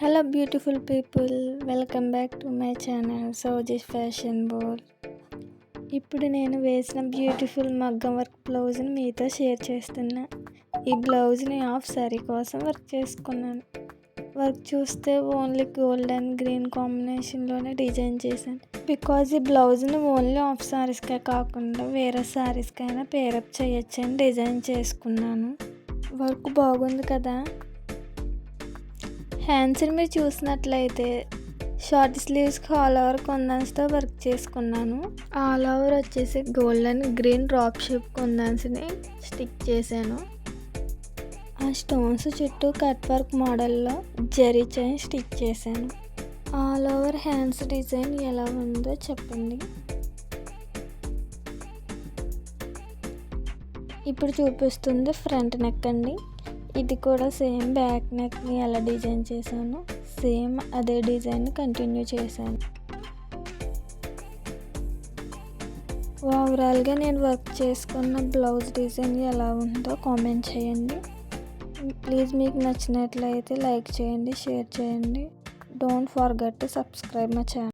Hello beautiful people, welcome back to my channel Sowji's fashion world. ఇప్పుడు నేను వేసిన beautiful మగ్గం వర్క్ బ్లౌజ్ని మీతో షేర్ చేస్తున్నా. ఈ బ్లౌజ్ని హాఫ్ సారీ కోసం వర్క్ చేసుకున్నాను. వర్క్ చూస్తే ఓన్లీ గోల్డ్ అండ్ గ్రీన్ కాంబినేషన్లోనే డిజైన్ చేశాను. బికాజ్ ఈ బ్లౌజ్ని ఓన్లీ హాఫ్ సారీస్కే కాకుండా వేరే సారీస్కైనా పేరప్ చేయొచ్చు అని డిజైన్ చేసుకున్నాను. వర్క్ బాగుంది కదా. హ్యాండ్స్ని మీరు చూసినట్లయితే షార్ట్ స్లీవ్స్కి ఆల్ ఓవర్ కుందన్స్తో వర్క్ చేసుకున్నాను. ఆల్ ఓవర్ వచ్చేసి gold and green drop shape కుందన్స్ని స్టిక్ చేశాను. ఆ స్టోన్స్ చుట్టూ కట్ వర్క్ మోడల్లో జరీ చైన్ స్టిక్ చేశాను. ఆల్ ఓవర్ హ్యాండ్స్ డిజైన్ ఎలా ఉందో చెప్పండి. ఇప్పుడు చూపిస్తుంది ఫ్రంట్ నెక్ అండి. ఇది కూడా సేమ్ బ్యాక్ నెక్ని ఎలా డిజైన్ చేశాను సేమ్ అదే డిజైన్ కంటిన్యూ చేశాను. ఓవరాల్గా నేను వర్క్ చేసుకున్న బ్లౌజ్ డిజైన్ ఎలా ఉందో కామెంట్ చేయండి. ప్లీజ్ మీకు నచ్చినట్లయితే లైక్ చేయండి, షేర్ చేయండి. Don't forget to subscribe my channel.